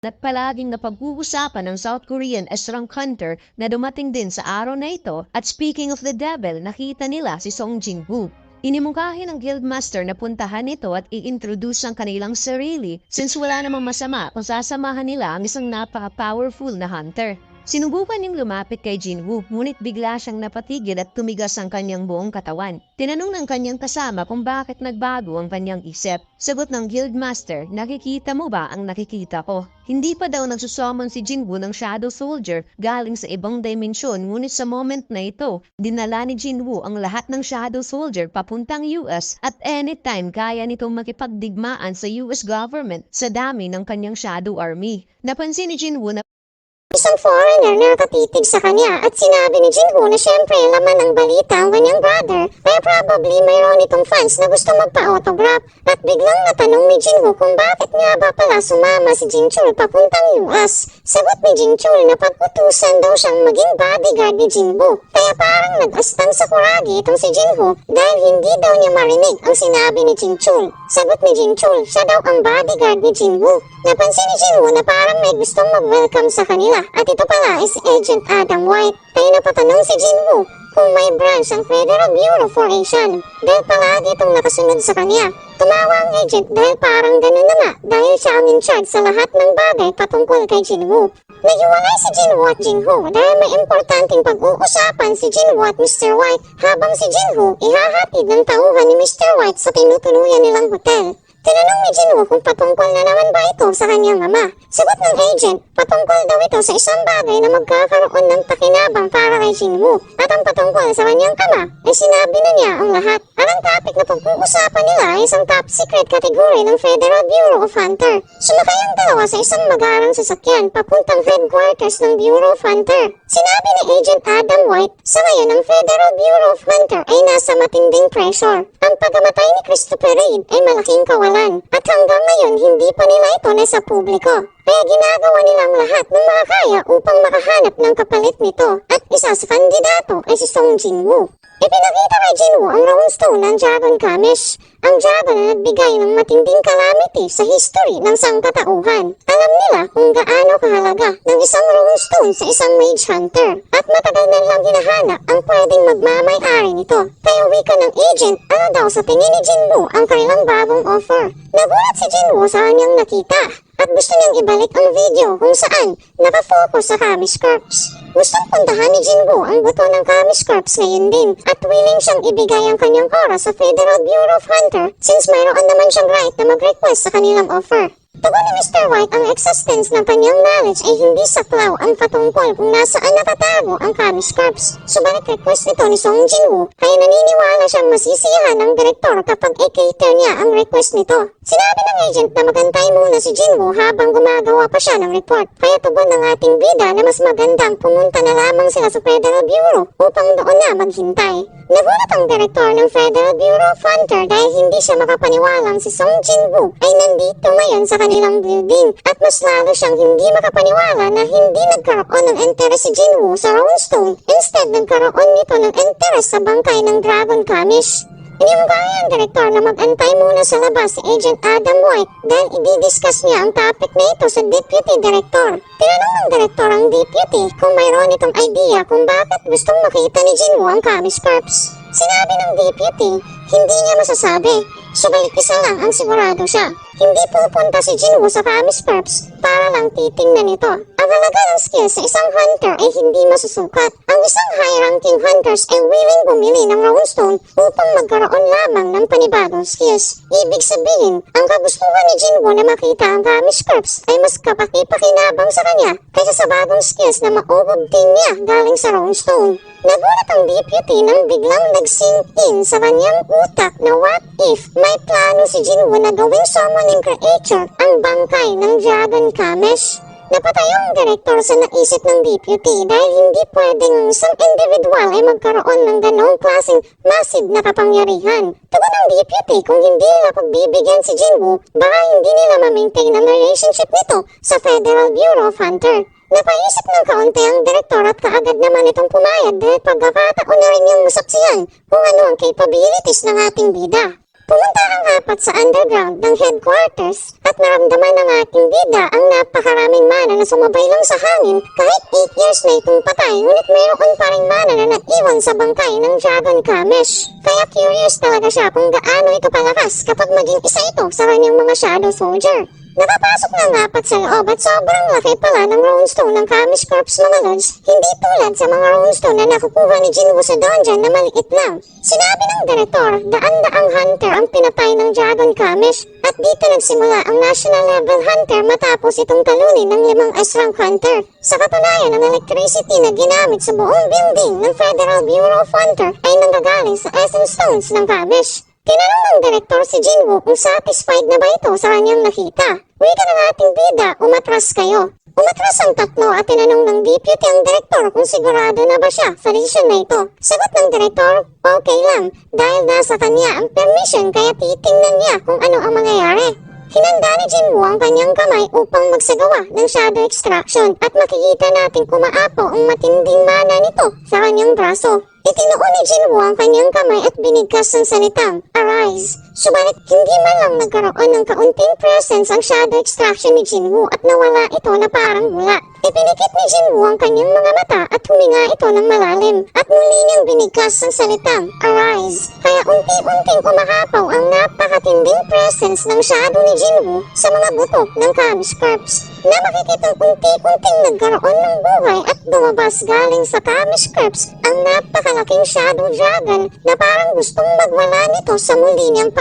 At palaging napag-uusapan ng South Korean Esrang Hunter na dumating din sa araw na ito at speaking of the devil, nakita nila si Song Jin-woo. Inimungkahi ng Guildmaster na puntahan ito at i-introduce ang kanilang sarili since wala namang masama kung sasamahan nila ang isang napaka-powerful na hunter. Sinubukan niyang lumapit kay Jin-woo ngunit bigla siyang napatigil at tumigas ang kanyang buong katawan. Tinanong ng kanyang kasama kung bakit nagbago ang kanyang isip. Sagot ng Guildmaster, nakikita mo ba ang nakikita ko? Hindi pa daw nagsusummon si Jin-woo ng Shadow Soldier galing sa ibang dimensyon ngunit sa moment na ito, dinala ni Jin-woo ang lahat ng Shadow Soldier papuntang US at anytime kaya nitong makipagdigmaan sa US government sa dami ng kanyang Shadow Army. Napansin ni Jin-woo na isang foreigner na nakatitig sa kanya at sinabi ni Jin-woo na syempre laman ng balita ang kanyang brother kaya probably mayroon itong fans na gusto magpa-autograph at biglang natanong ni Jin-woo kung bakit nga ba pala sumama si Jin-chul papuntang US. Sagot ni Jin-chul na pag-utusan daw siyang maging bodyguard ni Jin-woo kaya parang nag-astang sa kuragi itong si Jin-woo dahil hindi daw niya marinig ang sinabi ni Jin-chul. Sagot ni Jin-chul, siya daw ang bodyguard ni Jin-woo. Napansin ni Jin-woo na parang may gustong mag-welcome sa kanila at ito pala is Agent Adam White. Kaya napatanong si Jin-woo kung may branch ang Federal Bureau for Asian dahil palagi itong nakasunod sa kanya. Tumawa ang agent dahil parang ganun na nga dahil siya ang in charge sa lahat ng bagay patungkol kay Jin-woo. Naghiwalay si Jin-woo at Jin-woo dahil may importanteng pag-uusapan si Jin-woo at Mr. White habang si Jin-woo ihahatid ng tauhan ni Mr. White sa tinutuluyan nilang hotel. Tinanong ni Jin-woo kung patungkol na naman ba ito sa kanyang ama. Sagot ng agent, patungkol daw ito sa isang bagay na magkakaroon ng pakinabang para kay Jin-woo. At ang patungkol sa kanyang ama ay sinabi na niya ang lahat. At ang topic na pag-uusapan nila ay isang top secret category ng Federal Bureau of Hunter. Sumakay ang dalawa sa isang magarang sasakyan papuntang headquarters ng Bureau of Hunter. Sinabi ni Agent Adam White, sa ngayon ang Federal Bureau of Hunter ay nasa matinding pressure. Ang pagkamatay ni Christopher Reid ay malaking kawalan at hanggang ngayon hindi pa nila ito nasa publiko. Kaya ginagawa nilang lahat ng makakaya upang makahanap ng kapalit nito at isa sa kandidato ay si Song Jin-woo. Ipinakita kay Jin-woo ang round stone ng Dragon Kamesh, ang dragon na nagbigay ng matinding calamity sa history ng sangkatauhan. Alam nila kung gaano kahalaga ng isang round stone sa isang mage hunter at matagal na nilang hinahanap ang pwedeng magmamay-ari nito. Kaya wika ng agent, ano daw sa tingin ni Jin-woo ang kanilang bagong offer. Nagulat si Jin-woo sa kanyang nakita at gusto niyang ibalik ang video kung saan nakafocus sa Kamish Corps. Gustong puntahan ni Jin-woo ang buto ng Kamish Corps ngayon din at willing siyang ibigay ang kanyang oras sa Federal Bureau of Hunter since mayroon naman siyang right na mag-request sa kanilang offer. Tugon ni Mr. White ang existence ng kanyang knowledge ay hindi saklaw ang patungkol kung nasaan nakatago ang Kamish Corps. Subalit request nito ni Song Jin-woo kaya naniniwala siyang masisiyahan ng direktor kapag i-cater niya ang request nito. Sinabi ng agent na magantay muna si Jin-woo habang gumagawa pa siya ng report. Kaya tugon ng ating bida na mas magandang pumunta na lamang sila sa Federal Bureau upang doon na maghintay. Nagulat ang direktor ng Federal Bureau of Hunter dahil hindi siya makapaniwalang si Song Jin-woo ay nandito ngayon sa kanilang building at mas lalo siyang hindi makapaniwala na hindi nagkaroon ng interest si Jin-woo sa Roundstone. Instead, nagkaroon nito ng interest sa bangkay ng Dragon Kamish. Inimugaya ang direktor na mag-antay muna sa labas si Agent Adam White dahil i-discuss niya ang topic na ito sa Deputy Director. Tinanong ng direktor ang Deputy kung mayroon itong idea kung bakit gustong makita ni Jin-woo ang Kamish Corps. Sinabi ng Deputy, hindi niya masasabi. Subalit isa lang ang sigurado siya. Hindi pupunta si Jin-woo sa Kamish Corps para lang titingnan ito. Ang halaga ng skills sa isang hunter ay hindi masusukat. Ang isang high-ranking hunters ay willing bumili ng Roundstone upang magkaroon lamang ng panibagong skills. Ibig sabihin, ang kagustuhan ni Jin-woo na makita ang Kamish Corps ay mas kapaki-pakinabang sa kanya kaysa sa bagong skills na ma-obtain niya galing sa Roundstone. Nagulat ang deputy nang biglang nag-sink in sa kanyang utak na what if may plano si Jin-woo na gawing summoning creature ang bangkay ng Dragon Kamesh. Napatayo ang direktor sa naisip ng deputy dahil hindi pwedeng ang isang individual ay magkaroon ng ganong klaseng massive na kapangyarihan. Tugon ng deputy kung hindi nila pagbibigyan si Jin-woo, baka hindi nila ma-maintain ang relationship nito sa Federal Bureau of Hunter. Napaisip ng kaunti ang direktor at kaagad naman itong pumayag dahil pagkakataon na rin yung masaksiyan kung ano ang capabilities ng ating bida. Pumunta ang apat sa underground ng headquarters at at naramdaman ng ating bida ang napakaraming mana na sumabay lang sa hangin kahit 8 years na itong patay ngunit mayroon pa ring mana na naiwan sa bangkay ng Dragon Kamesh. Kaya curious talaga siya kung gaano ito palakas kapag maging isa ito sa kanyang mga Shadow Soldier. Nakapasok ng 4 sa loob at sobrang laki pala ng runestone ng Kamish Corps mga lods, hindi tulad sa mga runestone na nakukuha ni Jinwoo sa dungeon na maliit lang. Sinabi ng direktor, daan-daang hunter ang pinatay ng Dragon Kamish at dito nagsimula ang national level hunter matapos itong talunin ng 5 S-rank hunter. Sa katunayan, ang electricity na ginamit sa buong building ng Federal Bureau of Hunter ay nanggagaling sa Essence Stones ng Kamish. Tinanong ng direktor si Jinwoo kung satisfied na ba ito sa kanyang nakita. Wika ng ating bida, umatras kayo. Umatras ang tatlo at tinanong ng deputy ang direktor kung sigurado na ba siya sa decision na ito. Sagot ng direktor, okay lang dahil nasa kanya ang permission kaya titingnan niya kung ano ang mangyayari. Hinanda ni Jinwoo ang kanyang kamay upang magsagawa ng shadow extraction at makikita natin kumaapaw ang matinding mana nito sa kanyang braso. Itinuon ni Jinwoo ang kanyang kamay at binigkas ng salitang, Arise! Subalit hindi man lang nagkaroon ng kaunting presence ang shadow extraction ni Jinwoo at nawala ito na parang bula. Ipinikit ni Jinwoo ang kanyang mga mata at huminga ito ng malalim at muli niyang binigkas ang salitang, Arise! Kaya unti-unting kumakapaw ang napakatinding presence ng shadow ni Jinwoo sa mga buto ng Kamish Corps na makikitang unti-unting nagkaroon ng buhay at lumabas galing sa Kamish Corps ang napakalaking shadow dragon na parang gustong magwala nito sa muli niyang